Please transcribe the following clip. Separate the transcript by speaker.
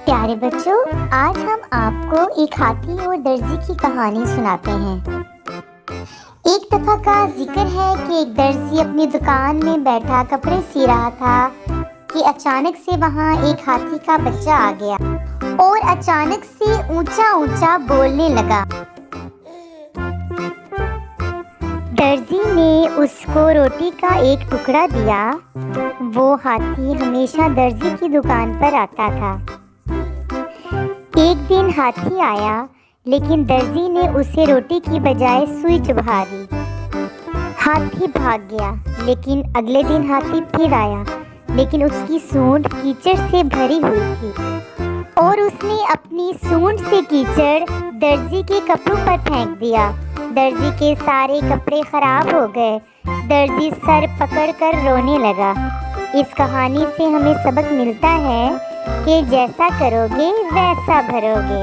Speaker 1: प्यारे बच्चों, आज हम आपको एक हाथी और दर्जी की कहानी सुनाते हैं। एक दफा का जिक्र है कि एक दर्जी अपनी दुकान में बैठा कपड़े सी रहा था कि अचानक से वहां एक हाथी का बच्चा आ गया और अचानक से ऊंचा ऊंचा बोलने लगा। दर्जी ने उसको रोटी का एक टुकड़ा दिया। वो हाथी हमेशा दर्जी की दुकान पर आता था। एक दिन हाथी आया, लेकिन दर्जी ने उसे रोटी की बजाय सुई चुभा दी। हाथी भाग गया, लेकिन अगले दिन हाथी फिर आया, लेकिन उसकी सूंड कीचड़ से भरी हुई थी और उसने अपनी सूंड से कीचड़ दर्जी के कपड़ों पर फेंक दिया। दर्जी के सारे कपड़े खराब हो गए। दर्जी सर पकड़कर रोने लगा। इस कहानी से हमें सबक मिलता है कि जैसा करोगे वैसा भरोगे।